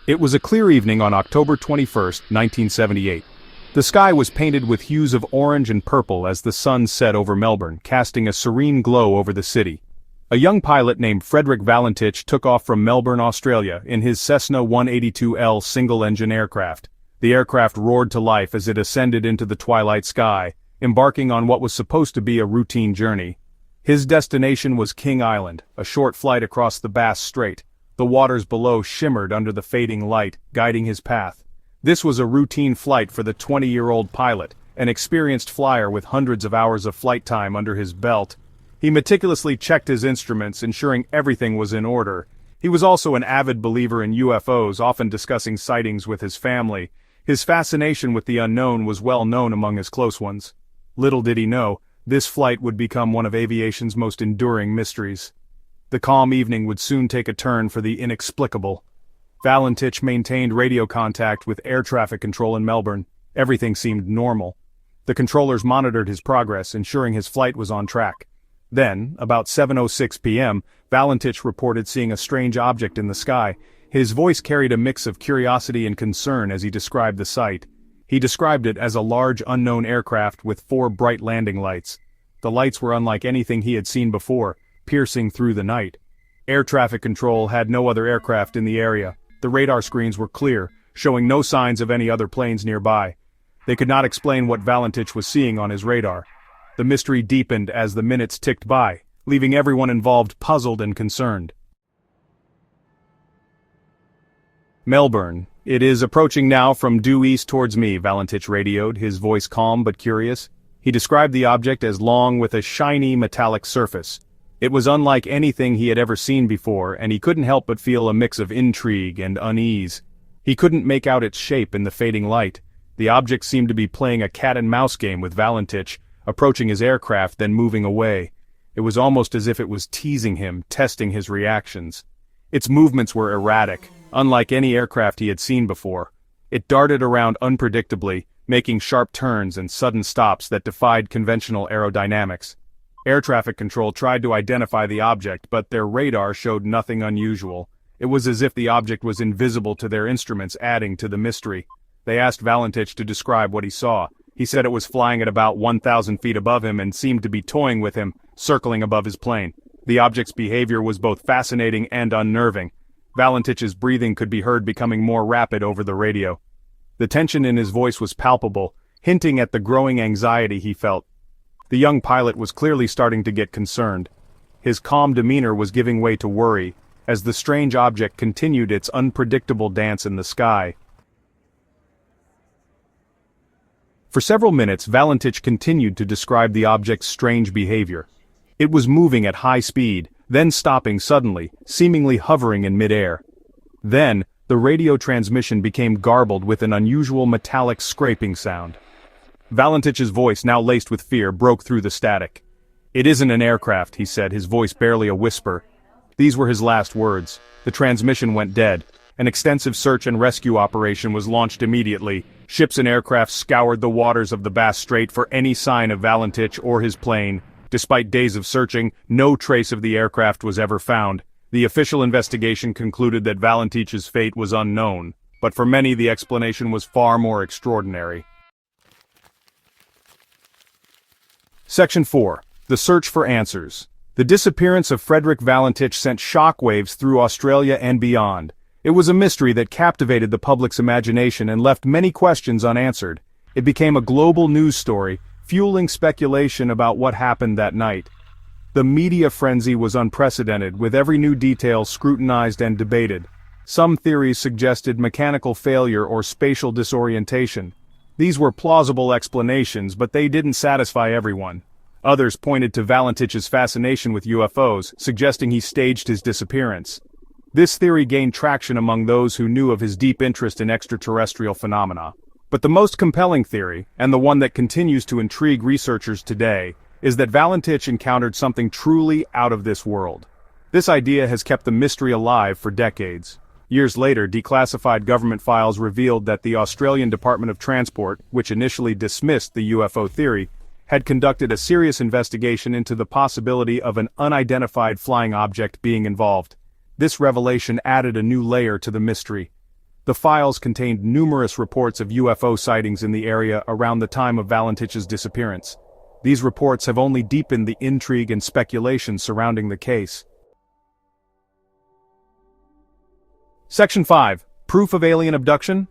It was a clear evening on October 21, 1978. The sky was painted with hues of orange and purple as the sun set over Melbourne, casting a serene glow over the city. A young pilot named Frederick Valentich took off from Melbourne, Australia, in his Cessna 182L single-engine aircraft. The aircraft roared to life as it ascended into the twilight sky, embarking on what was supposed to be a routine journey. His destination was King Island, a short flight across the Bass Strait. The waters below shimmered under the fading light, guiding his path. This was a routine flight for the 20-year-old pilot, an experienced flyer with hundreds of hours of flight time under his belt. He meticulously checked his instruments, ensuring everything was in order. He was also an avid believer in UFOs, often discussing sightings with his family. His fascination with the unknown was well known among his close ones. Little did he know, this flight would become one of aviation's most enduring mysteries. The calm evening would soon take a turn for the inexplicable. Valentich maintained radio contact with air traffic control in Melbourne. Everything seemed normal. The controllers monitored his progress, ensuring his flight was on track. Then, about 7:06 p.m., Valentich reported seeing a strange object in the sky. His voice carried a mix of curiosity and concern as he described the sight. He described it as a large unknown aircraft with 4 bright landing lights. The lights were unlike anything he had seen before, piercing through the night. Air traffic control had no other aircraft in the area. The radar screens were clear, showing no signs of any other planes nearby. They could not explain what Valentich was seeing on his radar. The mystery deepened as the minutes ticked by, leaving everyone involved puzzled and concerned. Melbourne. It is approaching now from due east towards me, Valentich radioed, his voice calm but curious. He described the object as long with a shiny metallic surface. It was unlike anything he had ever seen before, and he couldn't help but feel a mix of intrigue and unease. He couldn't make out its shape in the fading light. The object seemed to be playing a cat-and-mouse game with Valentich, approaching his aircraft then moving away. It was almost as if it was teasing him, testing his reactions. Its movements were erratic, unlike any aircraft he had seen before. It darted around unpredictably, making sharp turns and sudden stops that defied conventional aerodynamics. Air traffic control tried to identify the object, but their radar showed nothing unusual. It was as if the object was invisible to their instruments, adding to the mystery. They asked Valentich to describe what he saw. He said it was flying at about 1,000 feet above him and seemed to be toying with him, circling above his plane. The object's behavior was both fascinating and unnerving. Valentich's breathing could be heard becoming more rapid over the radio. The tension in his voice was palpable, hinting at the growing anxiety he felt. The young pilot was clearly starting to get concerned. His calm demeanor was giving way to worry, as the strange object continued its unpredictable dance in the sky. For several minutes, Valentich continued to describe the object's strange behavior. It was moving at high speed, then stopping suddenly, seemingly hovering in midair. Then, the radio transmission became garbled with an unusual metallic scraping sound. Valentich's voice, now laced with fear, broke through the static. "It isn't an aircraft," he said, his voice barely a whisper. These were his last words. The transmission went dead. An extensive search and rescue operation was launched immediately. Ships and aircraft scoured the waters of the Bass Strait for any sign of Valentich or his plane. Despite days of searching, no trace of the aircraft was ever found. The official investigation concluded that Valentich's fate was unknown, but for many the explanation was far more extraordinary. Section 4. The Search for Answers. The disappearance of Frederick Valentich sent shockwaves through Australia and beyond. It was a mystery that captivated the public's imagination and left many questions unanswered. It became a global news story, fueling speculation about what happened that night. The media frenzy was unprecedented, with every new detail scrutinized and debated. Some theories suggested mechanical failure or spatial disorientation. These were plausible explanations, but they didn't satisfy everyone. Others pointed to Valentich's fascination with UFOs, suggesting he staged his disappearance. This theory gained traction among those who knew of his deep interest in extraterrestrial phenomena. But the most compelling theory, and the one that continues to intrigue researchers today, is that Valentich encountered something truly out of this world. This idea has kept the mystery alive for decades. Years later, declassified government files revealed that the Australian Department of Transport, which initially dismissed the UFO theory, had conducted a serious investigation into the possibility of an unidentified flying object being involved. This revelation added a new layer to the mystery. The files contained numerous reports of UFO sightings in the area around the time of Valentich's disappearance. These reports have only deepened the intrigue and speculation surrounding the case. Section 5. Proof of alien abduction?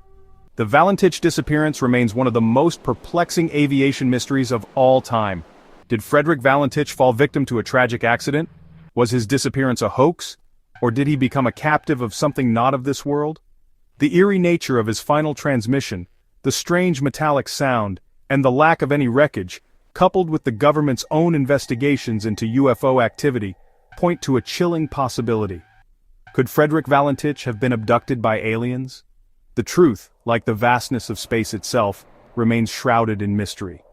The Valentich disappearance remains one of the most perplexing aviation mysteries of all time. Did Frederick Valentich fall victim to a tragic accident? Was his disappearance a hoax? Or did he become a captive of something not of this world? The eerie nature of his final transmission, the strange metallic sound, and the lack of any wreckage, coupled with the government's own investigations into UFO activity, point to a chilling possibility. Could Frederick Valentich have been abducted by aliens? The truth, like the vastness of space itself, remains shrouded in mystery.